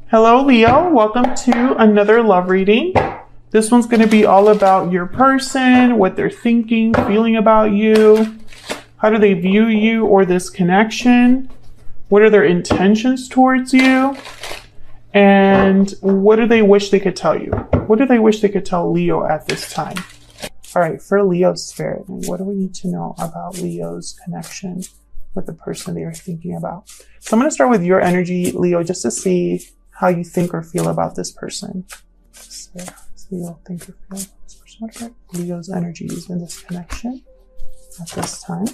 Hello, Leo. Welcome to another love reading. This one's going to be all about your person, what they're thinking, feeling about you. How do they view you or this connection? What are their intentions towards you? And what do they wish they could tell you? What do they wish they could tell Leo at this time? All right, for Leo spirit, what do we need to know about Leo's connection with the person they are thinking about? So I'm going to start with your energy, Leo, just to see how you think or feel about this person. So, Leo, think or feel about this person. What are Leo's energies in this connection at this time?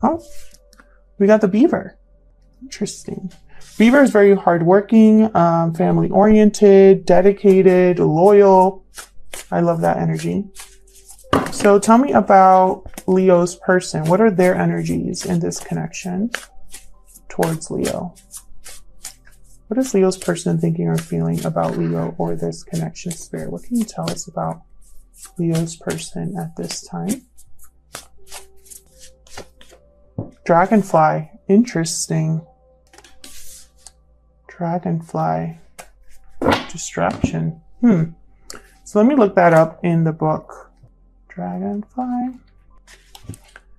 Oh, we got the beaver. Interesting. Beaver is very hardworking, family-oriented, dedicated, loyal. I love that energy. So tell me about Leo's person. What are their energies in this connection towards Leo? What is Leo's person thinking or feeling about Leo or this connection spirit? What can you tell us about Leo's person at this time? Dragonfly. Interesting. Dragonfly. Distraction. So let me look that up in the book. Dragonfly.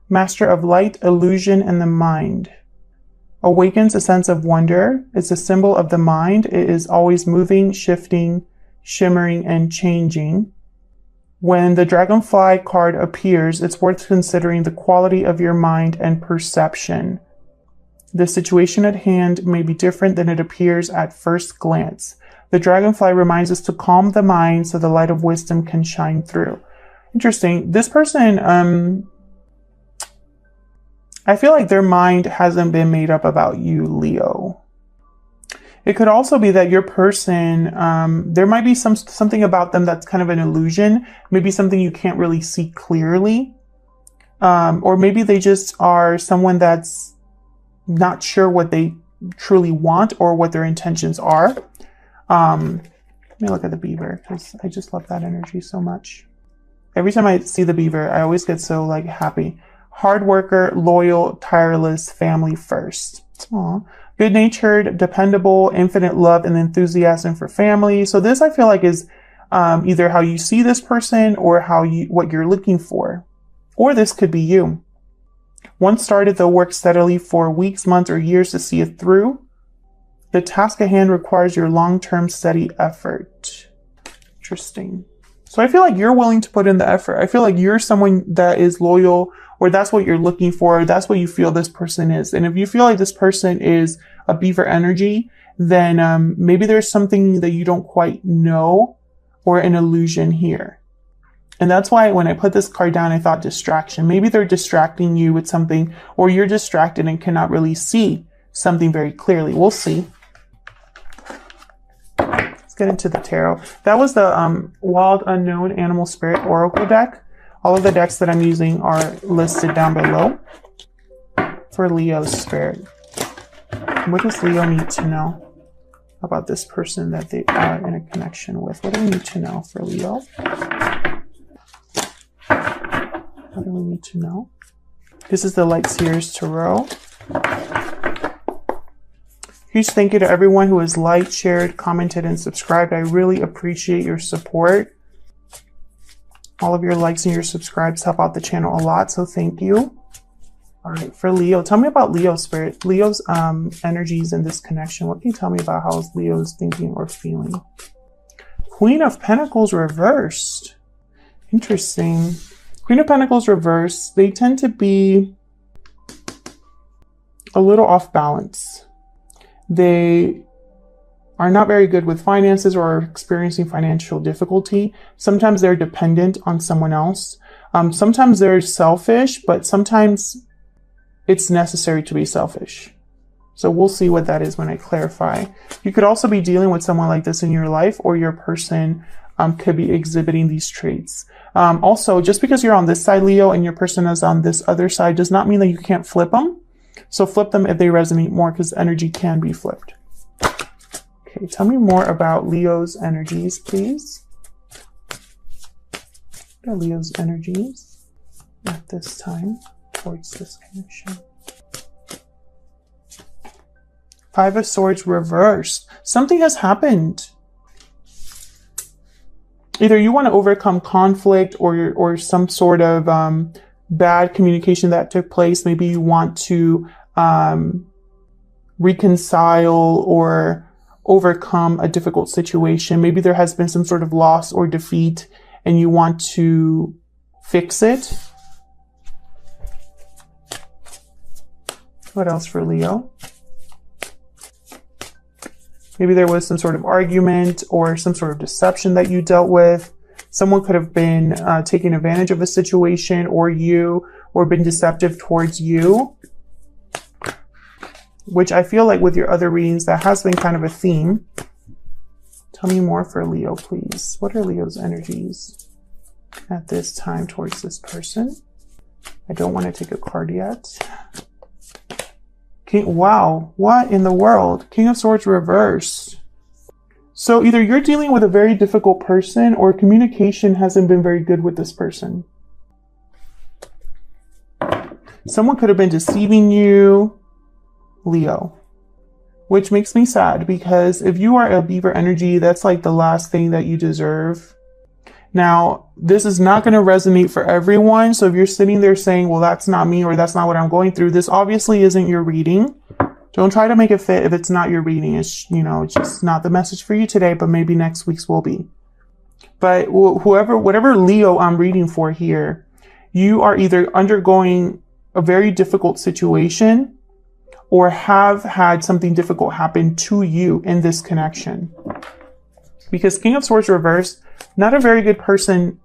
Master of light, illusion, and the mind. Awakens a sense of wonder. It's a symbol of the mind. It is always moving, shifting, shimmering, and changing. When the dragonfly card appears, it's worth considering the quality of your mind and perception. The situation at hand may be different than it appears at first glance. The dragonfly reminds us to calm the mind so the light of wisdom can shine through. Interesting. This person, I feel like their mind hasn't been made up about you, Leo. It could also be that your person, there might be something about them that's kind of an illusion, maybe something you can't really see clearly. Or maybe they just are someone that's not sure what they truly want or what their intentions are. Let me look at the beaver because I just love that energy so much. Every time I see the beaver, I always get so happy. Hard worker, loyal, tireless, family first. Aww. Good-natured, dependable, infinite love and enthusiasm for family. So this I feel like is either how you see this person or what you're looking for. Or this could be you. Once started, they'll work steadily for weeks, months, or years to see it through. The task at hand requires your long-term steady effort. Interesting. So I feel like you're willing to put in the effort. I feel like you're someone that is loyal, or that's what you're looking for. That's what you feel this person is. And if you feel like this person is a beaver energy, then maybe there's something that you don't quite know or an illusion here. And that's why when I put this card down, I thought distraction. Maybe they're distracting you with something, or you're distracted and cannot really see something very clearly. We'll see. Let's get into the tarot. That was the Wild Unknown Animal Spirit Oracle deck. All of the decks that I'm using are listed down below for Leo's spirit. What does Leo need to know about this person that they are in a connection with? What do we need to know for Leo? What do we need to know? This is the Light Seers Tarot. Huge thank you to everyone who has liked, shared, commented, and subscribed. I really appreciate your support. All of your likes and your subscribes help out the channel a lot, so thank you. All right, for Leo, tell me about Leo's spirit, Leo's energies in this connection. What can you tell me about how Leo's thinking or feeling? Queen of Pentacles reversed. Interesting. Queen of Pentacles reversed. They tend to be a little off balance. They are not very good with finances or are experiencing financial difficulty. Sometimes they're dependent on someone else. Sometimes they're selfish, but sometimes it's necessary to be selfish. So we'll see what that is when I clarify. You could also be dealing with someone like this in your life, or your person could be exhibiting these traits. Also, just because you're on this side, Leo, and your person is on this other side does not mean that you can't flip them. So flip them if they resonate more, because energy can be flipped. Okay, tell me more about Leo's energies, please. What are Leo's energies at this time towards this connection? Five of Swords reversed. Something has happened. Either you want to overcome conflict or some sort of bad communication that took place. Maybe you want to reconcile or overcome a difficult situation. Maybe there has been some sort of loss or defeat and you want to fix it. What else for Leo? Maybe there was some sort of argument or some sort of deception that you dealt with. Someone could have been taking advantage of a situation or been deceptive towards you. Which I feel like with your other readings, that has been kind of a theme. Tell me more for Leo, please. What are Leo's energies at this time towards this person? I don't want to take a card yet. Wow, what in the world? King of Swords reversed. So either you're dealing with a very difficult person or communication hasn't been very good with this person. Someone could have been deceiving you, Leo, which makes me sad because if you are a Beaver energy, that's like the last thing that you deserve. Now, this is not going to resonate for everyone. So if you're sitting there saying, well, that's not me or that's not what I'm going through, this obviously isn't your reading. Don't try to make it fit if it's not your reading. It's, it's just not the message for you today, but maybe next week's will be. But whatever Leo I'm reading for here, you are either undergoing a very difficult situation or have had something difficult happen to you in this connection. Because King of Swords reversed, not a very good person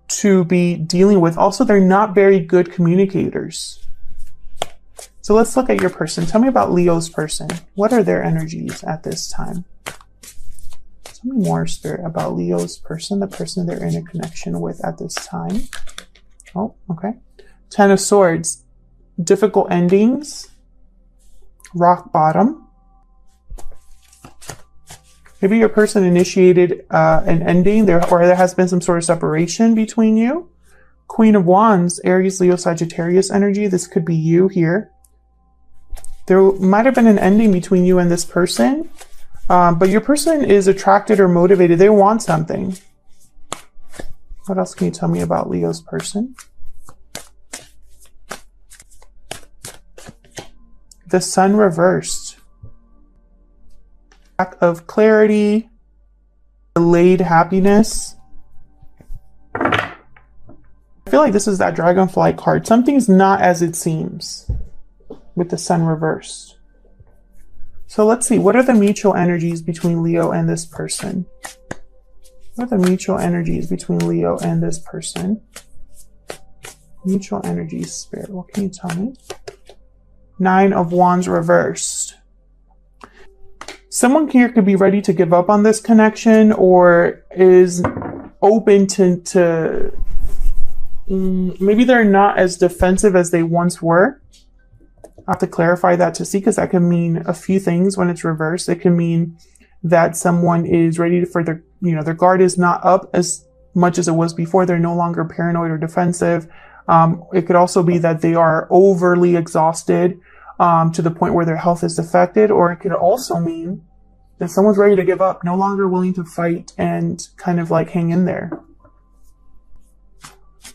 to be dealing with. Also, they're not very good communicators. So let's look at your person. Tell me about Leo's person. What are their energies at this time? Tell me more, Spirit, about Leo's person, the person they're in a connection with at this time. Oh, okay. Ten of Swords. Difficult endings. Rock bottom. Maybe your person initiated an ending or there has been some sort of separation between you. Queen of Wands, Aries, Leo, Sagittarius energy. This could be you here. There might have been an ending between you and this person, but your person is attracted or motivated. They want something. What else can you tell me about Leo's person? The Sun reversed. Lack of clarity, delayed happiness. I feel like this is that dragonfly card. Something's not as it seems with the Sun reversed. So let's see. What are the mutual energies between Leo and this person? What are the mutual energies between Leo and this person? Mutual energies, Spirit. What can you tell me? Nine of Wands reversed. Someone here could be ready to give up on this connection or is open to maybe they're not as defensive as they once were. I have to clarify that to see because that can mean a few things when it's reversed. It can mean that someone is ready for their guard is not up as much as it was before. They're no longer paranoid or defensive. It could also be that they are overly exhausted to the point where their health is affected, or it could also mean that someone's ready to give up, no longer willing to fight and kind of like hang in there.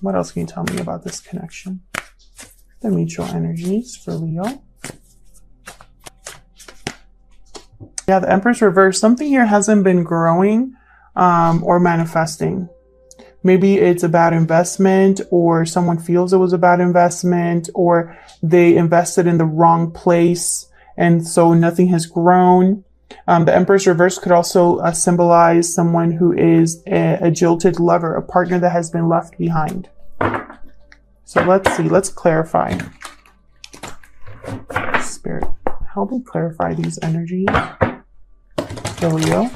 What else can you tell me about this connection? The mutual energies for Leo. Yeah, the Empress reversed. Something here hasn't been growing or manifesting. Maybe it's a bad investment, or someone feels it was a bad investment, or they invested in the wrong place, and so nothing has grown. The Empress reverse could also symbolize someone who is a jilted lover, a partner that has been left behind. So let's see. Let's clarify. Spirit, help me clarify these energies for Leo.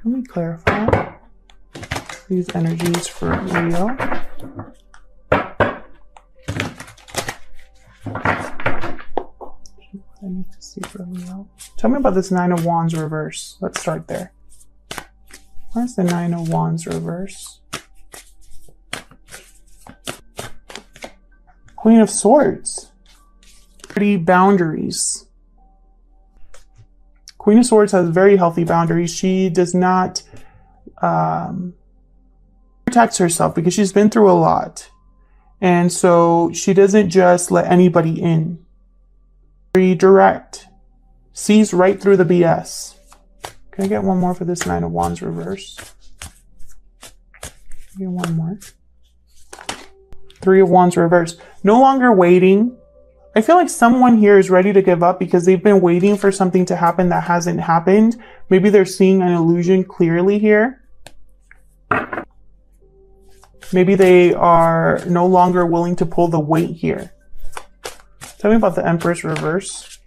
Let me clarify these energies for Leo. I need to see for Leo. Tell me about this Nine of Wands reverse. Let's start there. Why is the Nine of Wands reverse? Queen of Swords. Boundaries. Queen of Swords has very healthy boundaries. She does not protect herself because she's been through a lot. And so she doesn't just let anybody in. Very direct. Sees right through the BS. Can I get one more for this Nine of Wands reverse? Get one more. Three of Wands reverse. No longer waiting. I feel like someone here is ready to give up because they've been waiting for something to happen that hasn't happened. Maybe they're seeing an illusion clearly here. Maybe they are no longer willing to pull the weight here. Tell me about the Empress reverse.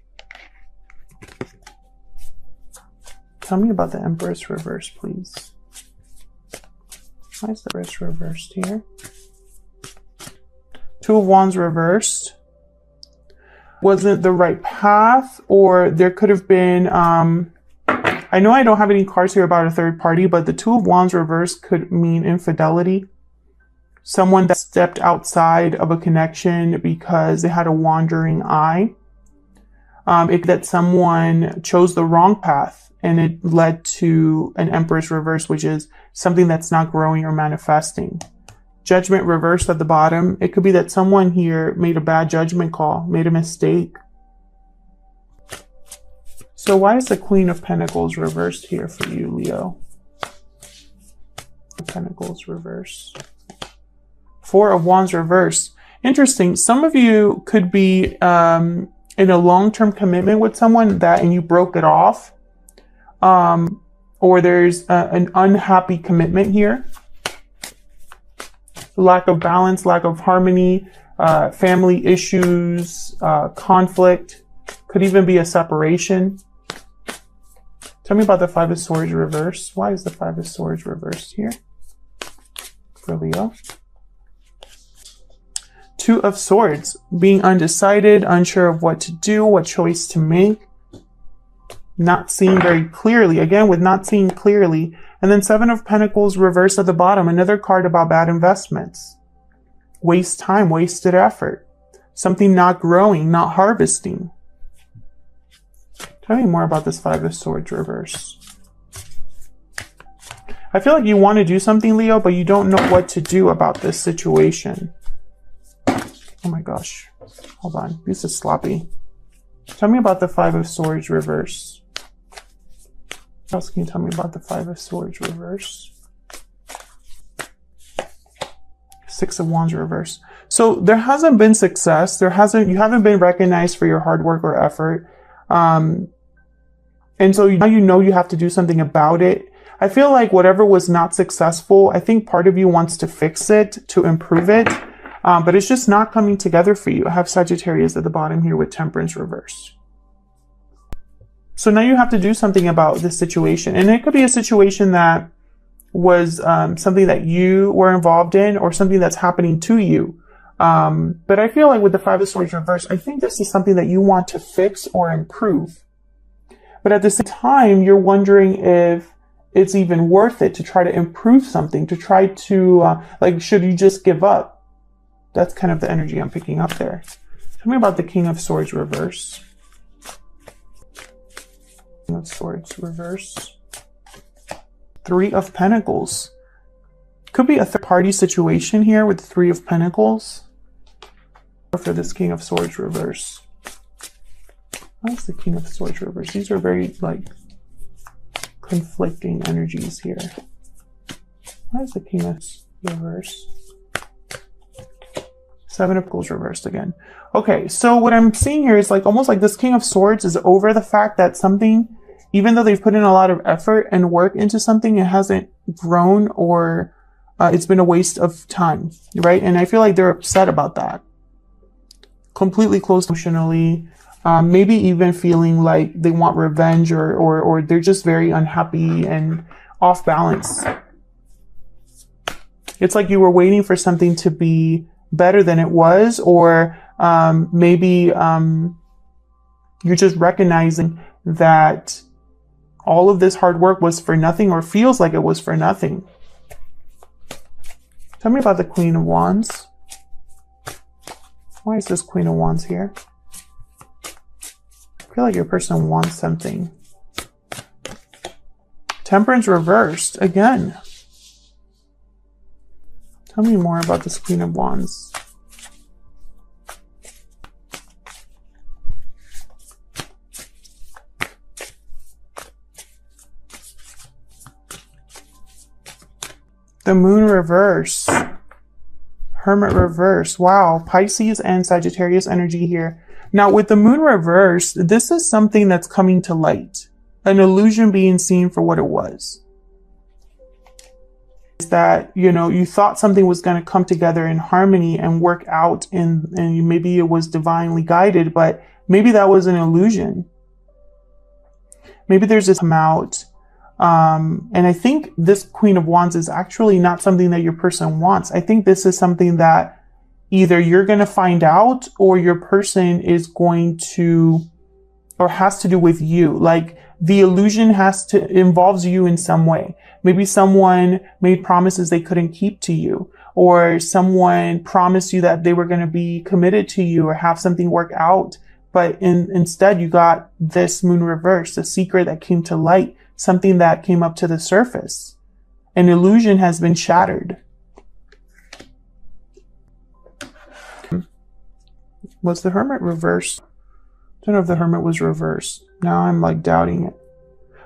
Tell me about the Empress reverse, please. Why is the Empress reversed here? Two of Wands reversed. Wasn't the right path, or there could have been, I know I don't have any cards here about a third party, but the Two of Wands reversed could mean infidelity. Someone that stepped outside of a connection because they had a wandering eye. That someone chose the wrong path and it led to an Empress reverse, which is something that's not growing or manifesting. Judgment reversed at the bottom. It could be that someone here made a bad judgment call, made a mistake. So why is the Queen of Pentacles reversed here for you, Leo? Pentacles reversed. Four of Wands reversed. Interesting. Some of you could be in a long-term commitment with someone and you broke it off. Or there's an unhappy commitment here. Lack of balance, lack of harmony, family issues, conflict, could even be a separation. Tell me about the Five of Swords reverse. Why is the Five of Swords reversed here for Leo? Two of Swords, being undecided, unsure of what to do, what choice to make, not seeing very clearly. Again, with not seeing clearly. And then Seven of Pentacles reversed at the bottom. Another card about bad investments. Waste time, wasted effort. Something not growing, not harvesting. Tell me more about this Five of Swords reverse. I feel like you want to do something, Leo, but you don't know what to do about this situation. Oh my gosh. Hold on. This is sloppy. Tell me about the Five of Swords reverse. What else can you tell me about the Five of Swords reverse? Six of Wands reverse. So there hasn't been success. You haven't been recognized for your hard work or effort. And so now you know you have to do something about it. I feel like whatever was not successful, I think part of you wants to fix it, to improve it. But it's just not coming together for you. I have Sagittarius at the bottom here with Temperance reverse. So now you have to do something about this situation. And it could be a situation that was something that you were involved in or something that's happening to you. But I feel like with the Five of Swords reverse, I think this is something that you want to fix or improve. But at the same time, you're wondering if it's even worth it to try to improve something, to try to, should you just give up? That's kind of the energy I'm picking up there. Tell me about the King of Swords reverse. King of Swords reverse. Three of Pentacles. Could be a third-party situation here with the Three of Pentacles. For this King of Swords reverse. Why is the King of Swords reverse? These are very, conflicting energies here. Why is the King of Swords reverse? Seven of Pentacles reversed again. Okay, so what I'm seeing here is almost like this King of Swords is over the fact that something, even though they've put in a lot of effort and work into something, it hasn't grown or it's been a waste of time, right? And I feel like they're upset about that. Completely closed emotionally, maybe even feeling like they want revenge or they're just very unhappy and off balance. It's like you were waiting for something to be better than it was, or maybe you're just recognizing that all of this hard work was for nothing or feels like it was for nothing. Tell me about the Queen of Wands. Why is this Queen of Wands here? feel like your person wants something. Temperance reversed again. Tell me more about this Queen of Wands. The Moon reverse. Hermit reverse. Wow. Pisces and Sagittarius energy here. Now with the Moon reverse, this is something that's coming to light. An illusion being seen for what it was. Is that, you know, you thought something was going to come together in harmony and work out, and maybe it was divinely guided, but maybe that was an illusion. Maybe there's this come out. And I think this Queen of Wands is actually not something that your person wants. I think this is something that either you're going to find out or your person is going to, or has to do with you. Like the illusion involves you in some way. Maybe someone made promises they couldn't keep to you, or someone promised you that they were going to be committed to you or have something work out. But instead you got this Moon reverse, a secret that came to light. Something that came up to the surface. An illusion has been shattered. Was the Hermit reversed? I don't know if the Hermit was reversed. Now I'm like doubting it.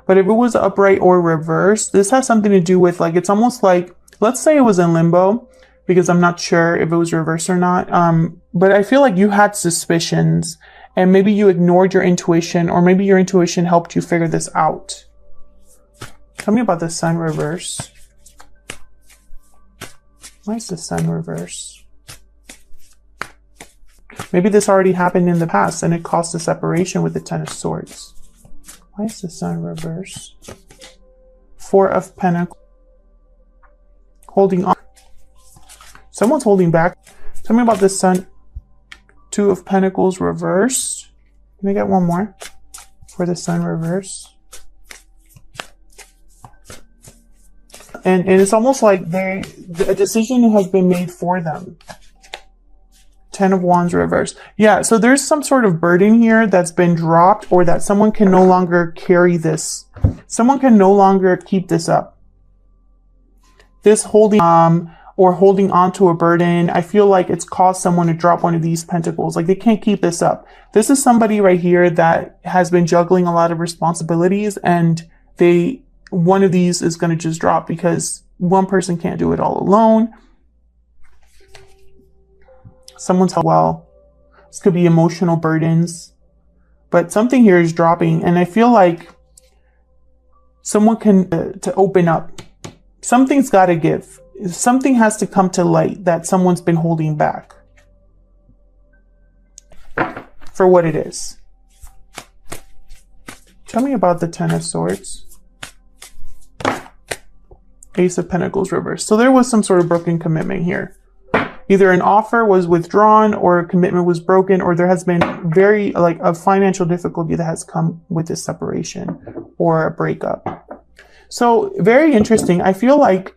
But if it was upright or reversed, this has something to do with, like, it's almost like, let's say it was in limbo, because I'm not sure if it was reversed or not. But I feel like you had suspicions and maybe you ignored your intuition, or maybe your intuition helped you figure this out. Tell me about the Sun reverse. Why is the Sun reverse? Maybe this already happened in the past and it caused a separation with the Ten of Swords. Why is the Sun reverse? Four of Pentacles. Holding on. Someone's holding back. Tell me about the Sun. Two of Pentacles reversed. Can I get one more for the Sun reverse? And it's almost like a decision has been made for them. Ten of Wands reverse. Yeah, so there's some sort of burden here that's been dropped, or that someone can no longer carry this. Someone can no longer keep this up. This holding or holding on to a burden, I feel like it's caused someone to drop one of these pentacles. Like they can't keep this up. This is somebody right here that has been juggling a lot of responsibilities, and one of these is going to just drop because one person can't do it all alone. Someone's well. This could be emotional burdens, but something here is dropping, and I feel like someone can to open up. Something's got to give. Something has to come to light that someone's been holding back for what it is. Tell me about the Ten of Swords. Ace of Pentacles reversed. So there was some sort of broken commitment here. Either an offer was withdrawn, or a commitment was broken, or there has been a financial difficulty that has come with this separation or a breakup. So very interesting. I feel like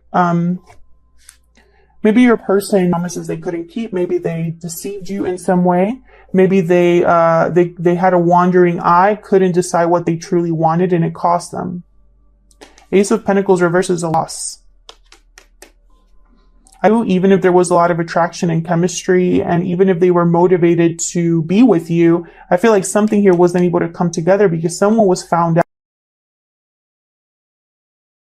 maybe your person promises they couldn't keep. Maybe they deceived you in some way. Maybe they had a wandering eye, couldn't decide what they truly wanted, and it cost them. Ace of Pentacles reverses a loss. Even if there was a lot of attraction and chemistry, and even if they were motivated to be with you, I feel like something here wasn't able to come together because someone was found out.